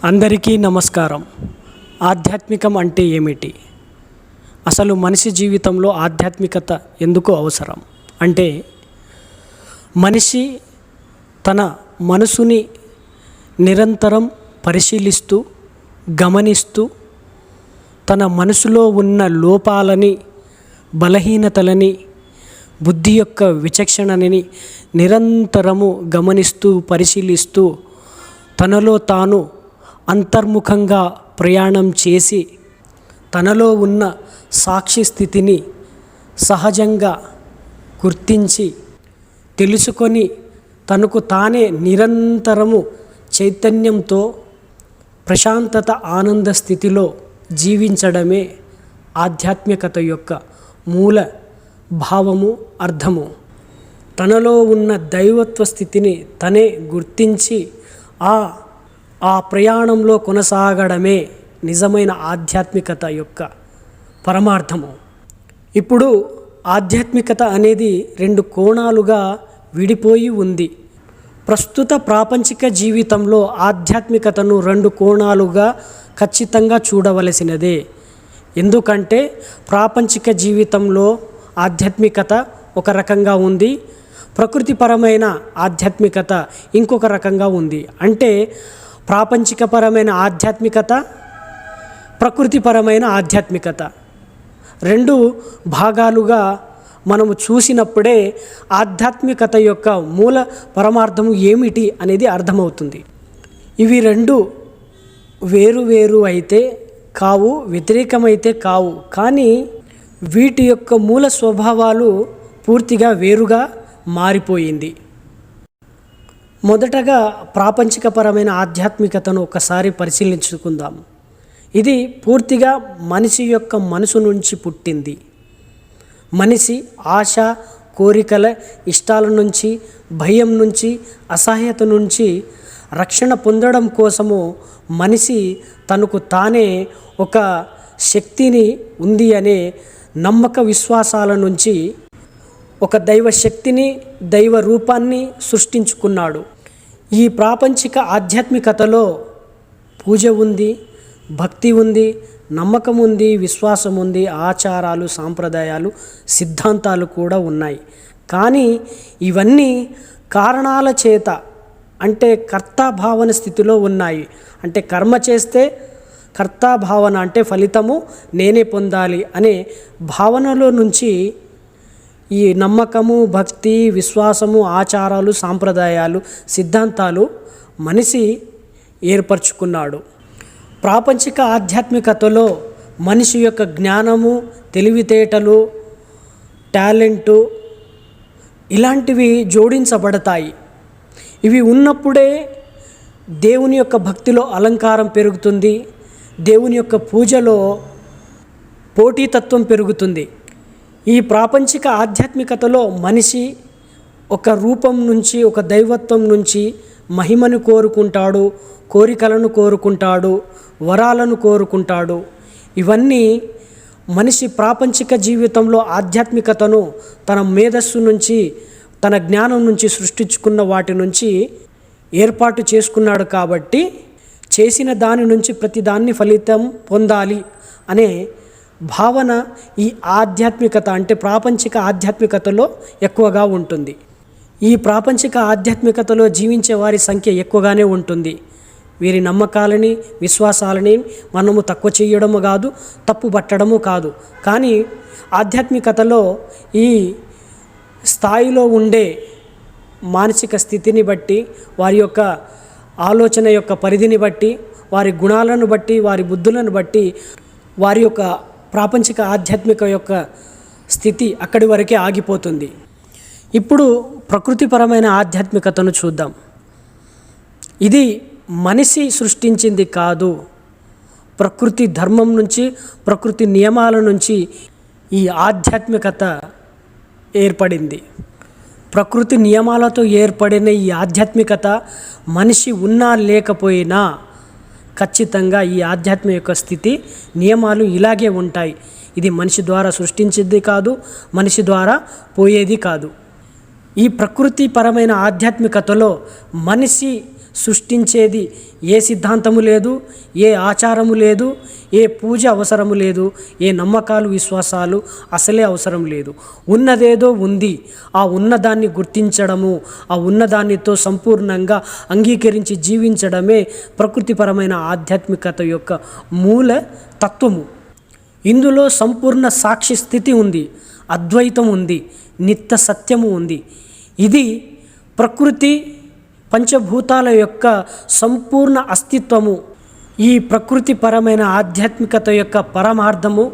అందరికీ నమస్కారం. ఆధ్యాత్మికం అంటే ఏమిటి? అసలు మనిషి జీవితంలో ఆధ్యాత్మికత ఎందుకు అవసరం? అంటే మనిషి తన మనసుని నిరంతరం పరిశీలిస్తూ, గమనిస్తూ, తన మనసులో ఉన్న లోపాలని, బలహీనతలని, బుద్ధి యొక్క విచక్షణని నిరంతరము గమనిస్తూ, పరిశీలిస్తూ, తనలో తాను అంతర్ముఖంగా ప్రయాణం చేసి తనలో ఉన్న సాక్షి స్థితిని సహజంగా గుర్తించి తెలుసుకొని తనకు తానే నిరంతరము చైతన్యంతో ప్రశాంతత ఆనంద స్థితిలో జీవించడమే ఆధ్యాత్మికత యొక్క మూల భావము, అర్థము. తనలో ఉన్న దైవత్వ స్థితిని తనే గుర్తించి ఆ ప్రయాణంలో కొనసాగడమే నిజమైన ఆధ్యాత్మికత యొక్క పరమార్థము. ఇప్పుడు ఆధ్యాత్మికత అనేది రెండు కోణాలుగా విడిపోయి ఉంది. ప్రస్తుత ప్రాపంచిక జీవితంలో ఆధ్యాత్మికతను రెండు కోణాలుగా ఖచ్చితంగా చూడవలసినదే. ఎందుకంటే ప్రాపంచిక జీవితంలో ఆధ్యాత్మికత ఒక రకంగా ఉంది, ప్రకృతిపరమైన ఆధ్యాత్మికత ఇంకొక రకంగా ఉంది. అంటే ప్రాపంచికపరమైన ఆధ్యాత్మికత, ప్రకృతిపరమైన ఆధ్యాత్మికత రెండు భాగాలుగా మనము చూసినప్పుడే ఆధ్యాత్మికత యొక్క మూల పరమార్థము ఏమిటి అనేది అర్థమవుతుంది. ఇవి రెండు వేరు అయితే కావు, వ్యతిరేకమైతే కావు, కానీ వీటి యొక్క మూల స్వభావాలు పూర్తిగా వేరుగా మారిపోయింది. మొదటగా ప్రాపంచికపరమైన ఆధ్యాత్మికతను ఒకసారి పరిశీలించుకుందాం. ఇది పూర్తిగా మనిషి యొక్క మనసు నుంచి పుట్టింది. మనిషి ఆశ, కోరికల, ఇష్టాల నుంచి, భయం నుంచి, అసహ్యత నుంచి రక్షణ పొందడం కోసము మనిషి తనకు తానే ఒక శక్తిని ఉంది అనే నమ్మక విశ్వాసాల నుంచి ఒక దైవ శక్తిని, దైవ రూపాన్ని సృష్టించుకున్నాడు. ఈ ప్రాపంచిక ఆధ్యాత్మికతలో పూజ ఉంది, భక్తి ఉంది, నమ్మకం ఉంది, విశ్వాసం ఉంది, ఆచారాలు, సాంప్రదాయాలు, సిద్ధాంతాలు కూడా ఉన్నాయి. కానీ ఇవన్నీ కారణాల చేత, అంటే కర్తాభావన స్థితిలో ఉన్నాయి. అంటే కర్మ చేస్తే కర్తాభావన అంటే ఫలితము నేనే పొందాలి అనే భావనలో నుంచి ఈ నమ్మకము, భక్తి, విశ్వాసము, ఆచారాలు, సాంప్రదాయాలు, సిద్ధాంతాలు మనిషి ఏర్పరచుకున్నాడు. ప్రాపంచిక ఆధ్యాత్మికతలో మనిషి యొక్క జ్ఞానము, తెలివితేటలు, టాలెంటు ఇలాంటివి జోడించబడతాయి. ఇవి ఉన్నప్పుడే దేవుని యొక్క భక్తిలో అలంకారం పెరుగుతుంది, దేవుని యొక్క పూజలో పోటీతత్వం పెరుగుతుంది. ఈ ప్రాపంచిక ఆధ్యాత్మికతలో మనిషి ఒక రూపం నుంచి, ఒక దైవత్వం నుంచి మహిమను కోరుకుంటాడు, కోరికలను కోరుకుంటాడు, వరాలను కోరుకుంటాడు. ఇవన్నీ మనిషి ప్రాపంచిక జీవితంలో ఆధ్యాత్మికతను తన మేధస్సు నుంచి, తన జ్ఞానం నుంచి సృష్టించుకున్న వాటి నుంచి ఏర్పాటు చేసుకున్నాడు. కాబట్టి చేసిన దాని నుంచి ప్రతి దాన్ని ఫలితం పొందాలి అనే భావన ఈ ఆధ్యాత్మికత అంటే ప్రాపంచిక ఆధ్యాత్మికతలో ఎక్కువగా ఉంటుంది. ఈ ప్రాపంచిక ఆధ్యాత్మికతలో జీవించే వారి సంఖ్య ఎక్కువగానే ఉంటుంది. వీరి నమ్మకాలని, విశ్వాసాలని మనము తక్కువ చేయడము కాదు, తప్పు పట్టడము కాదు. కానీ ఆధ్యాత్మికతలో ఈ స్థాయిలో ఉండే మానసిక స్థితిని బట్టి, వారి యొక్క ఆలోచన యొక్క పరిధిని బట్టి, వారి గుణాలను బట్టి, వారి బుద్ధులను బట్టి వారి యొక్క ప్రాపంచిక ఆధ్యాత్మిక యొక్క స్థితి అక్కడి వరకే ఆగిపోతుంది. ఇప్పుడు ప్రకృతిపరమైన ఆధ్యాత్మికతను చూద్దాం. ఇది మనిషి సృష్టించింది కాదు, ప్రకృతి ధర్మం నుంచి, ప్రకృతి నియమాల నుంచి ఈ ఆధ్యాత్మికత ఏర్పడింది. ప్రకృతి నియమాలతో ఏర్పడిన ఈ ఆధ్యాత్మికత మనిషి ఉన్నా లేకపోయినా ఖచ్చితంగా ఈ ఆధ్యాత్మిక యొక్క స్థితి, నియమాలు ఇలాగే ఉంటాయి. ఇది మనిషి ద్వారా సృష్టించేది కాదు, మనిషి ద్వారా పోయేది కాదు. ఈ ప్రకృతి పరమైన ఆధ్యాత్మికతలో మనిషి సృష్టించేది ఏ సిద్ధాంతము లేదు, ఏ ఆచారము లేదు, ఏ పూజ అవసరము లేదు, ఏ నమ్మకాలు విశ్వాసాలు అసలే అవసరం లేదు. ఉన్నదేదో ఉంది, ఆ ఉన్నదాన్ని గుర్తించడము, ఆ ఉన్నదానితో సంపూర్ణంగా అంగీకరించి జీవించడమే ప్రకృతిపరమైన ఆధ్యాత్మికత యొక్క మూల తత్వము. ఇందులో సంపూర్ణ సాక్షి స్థితి ఉంది, అద్వైతం ఉంది, నిత్య సత్యము ఉంది. ఇది ప్రకృతి పంచభూతాల యొక్క సంపూర్ణ అస్తిత్వము. ఈ ప్రకృతిపరమైన ఆధ్యాత్మికత యొక్క పరమార్థము,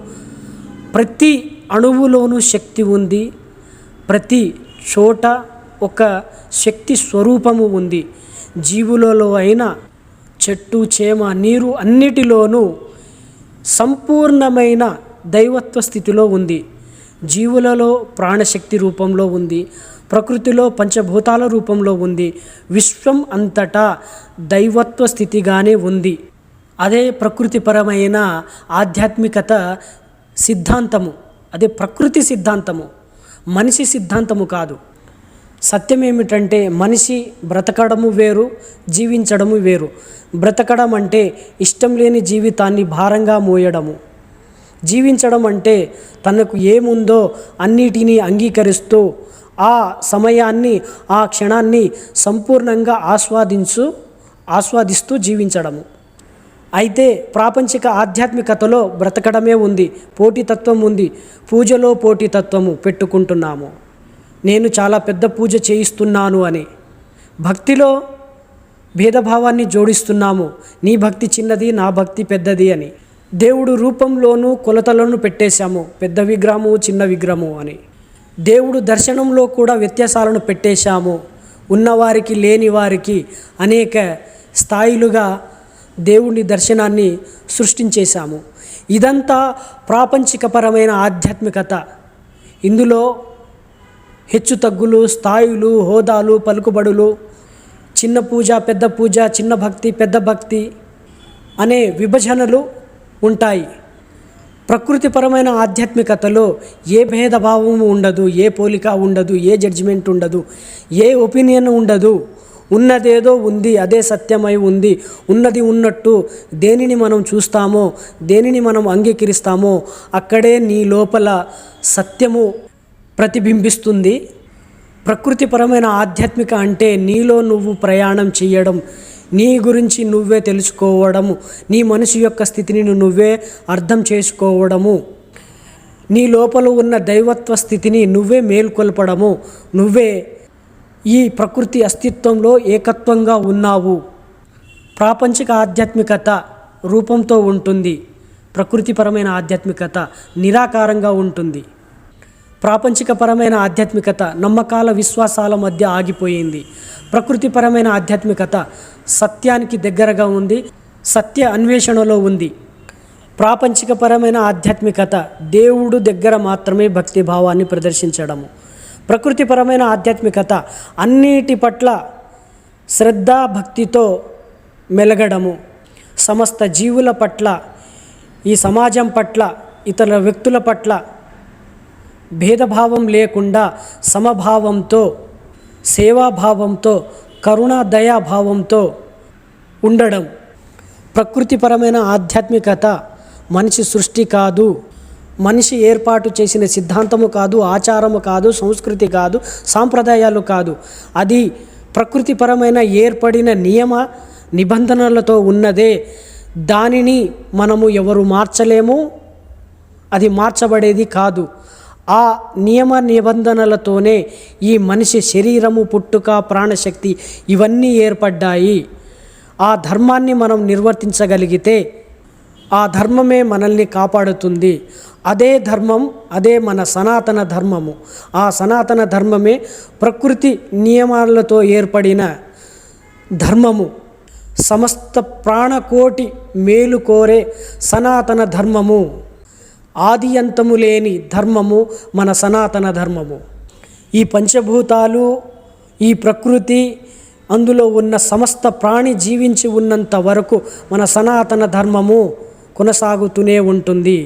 ప్రతి అణువులోనూ శక్తి ఉంది, ప్రతి చోట ఒక శక్తి స్వరూపము ఉంది. జీవులలో అయినా చెట్టు చేమ నీరు అన్నిటిలోనూ సంపూర్ణమైన దైవత్వ స్థితిలో ఉంది. జీవులలో ప్రాణశక్తి రూపంలో ఉంది, ప్రకృతిలో పంచభూతాల రూపంలో ఉంది, విశ్వం అంతటా దైవత్వ స్థితిగానే ఉంది. అదే ప్రకృతిపరమైన ఆధ్యాత్మికత సిద్ధాంతము, అదే ప్రకృతి సిద్ధాంతము, మనిషి సిద్ధాంతము కాదు. సత్యం ఏమిటంటే మనిషి బ్రతకడము వేరు, జీవించడము వేరు. బ్రతకడం అంటే ఇష్టం లేని జీవితాన్ని భారంగా మోయడము, జీవించడం అంటే తనకు ఏముందో అన్నిటినీ అంగీకరిస్తూ ఆ సమయాన్ని, ఆ క్షణాన్ని సంపూర్ణంగా ఆస్వాదిస్తూ జీవించడము. అయితే ప్రాపంచిక ఆధ్యాత్మికతలో బ్రతకడమే ఉంది, పోటీతత్వం ఉంది. పూజలో పోటీతత్వము పెట్టుకుంటున్నాము, నేను చాలా పెద్ద పూజ చేయిస్తున్నాను అని. భక్తిలో భేదభావాన్ని జోడిస్తున్నాము, నీ భక్తి చిన్నది, నా భక్తి పెద్దది అని. దేవుడు రూపంలోనూ కొలతలను పెట్టేశాము, పెద్ద విగ్రహము, చిన్న విగ్రహము అని. దేవుడు దర్శనంలో కూడా వ్యత్యాసాలను పెట్టేశాము, ఉన్నవారికి లేని వారికి అనేక స్థాయిలుగా దేవుని దర్శనాన్ని సృష్టించేశాము. ఇదంతా ప్రాపంచికపరమైన ఆధ్యాత్మికత. ఇందులో హెచ్చు తగ్గులు, స్థాయిలు, హోదాలు, పలుకుబడులు, చిన్న పూజ, పెద్ద పూజ, చిన్న భక్తి, పెద్ద భక్తి అనే విభజనలు ఉంటాయి. ప్రకృతిపరమైన ఆధ్యాత్మికతలో ఏ భేదభావము ఉండదు, ఏ పోలిక ఉండదు, ఏ జడ్జిమెంట్ ఉండదు, ఏ ఒపీనియన్ ఉండదు. ఉన్నదేదో ఉంది, అదే సత్యమై ఉంది. ఉన్నది ఉన్నట్టు దేనిని మనం చూస్తామో, దేనిని మనం అంగీకరిస్తామో అక్కడే నీ లోపల సత్యము ప్రతిబింబిస్తుంది. ప్రకృతిపరమైన ఆధ్యాత్మిక అంటే నీలో నువ్వు ప్రయాణం చేయడం, నీ గురించి నువ్వే తెలుసుకోవడము, నీ మనసు యొక్క స్థితిని నువ్వే అర్థం చేసుకోవడము, నీ లోపల ఉన్న దైవత్వ స్థితిని నువ్వే మేల్కొల్పడము. నువ్వే ఈ ప్రకృతి అస్తిత్వంలో ఏకత్వంగా ఉన్నావు. ప్రాపంచిక ఆధ్యాత్మికత రూపంతో ఉంటుంది, ప్రకృతిపరమైన ఆధ్యాత్మికత నిరాకారంగా ఉంటుంది. ప్రాపంచికపరమైన ఆధ్యాత్మికత నమ్మకాల విశ్వాసాల మధ్య ఆగిపోయింది. ప్రకృతిపరమైన ఆధ్యాత్మికత సత్యానికి దగ్గరగా ఉంది, సత్య అన్వేషణలో ఉంది. ప్రాపంచికపరమైన ఆధ్యాత్మికత దేవుడు దగ్గర మాత్రమే భక్తి భావాన్ని ప్రదర్శించడము. ప్రకృతిపరమైన ఆధ్యాత్మికత అన్నిటి పట్ల శ్రద్ధ భక్తితో మెలగడము, సమస్త జీవుల పట్ల, ఈ సమాజం పట్ల, ఇతర వ్యక్తుల పట్ల భేదభావం లేకుండా సమభావంతో, సేవాభావంతో, కరుణా దయాభావంతో ఉండడం. ప్రకృతిపరమైన ఆధ్యాత్మికత మనిషి సృష్టి కాదు, మనిషి ఏర్పాటు చేసిన సిద్ధాంతము కాదు, ఆచారము కాదు, సంస్కృతి కాదు, సాంప్రదాయాలు కాదు. అది ప్రకృతిపరమైన ఏర్పడిన నియమ నిబంధనలతో ఉన్నదే. దానిని మనము ఎవరు మార్చలేము, అది మార్చబడేది కాదు. ఆ నియమ నిబంధనలతోనే ఈ మనిషి శరీరము, పుట్టుక, ప్రాణశక్తి ఇవన్నీ ఏర్పడ్డాయి. ఆ ధర్మాన్ని మనం నిర్వర్తించగలిగితే ఆ ధర్మమే మనల్ని కాపాడుతుంది. అదే ధర్మం, అదే మన సనాతన ధర్మము. ఆ సనాతన ధర్మమే ప్రకృతి నియమాలతో ఏర్పడిన ధర్మము. సమస్త ప్రాణకోటి మేలు కోరే సనాతన ధర్మము, ఆది అంతము లేని ధర్మము మన సనాతన ధర్మము. ఈ పంచభూతాలు, ఈ ప్రకృతి, అందులో ఉన్న సమస్త ప్రాణి జీవించి ఉన్నంత వరకు మన సనాతన ధర్మము కొనసాగుతూనే ఉంటుంది.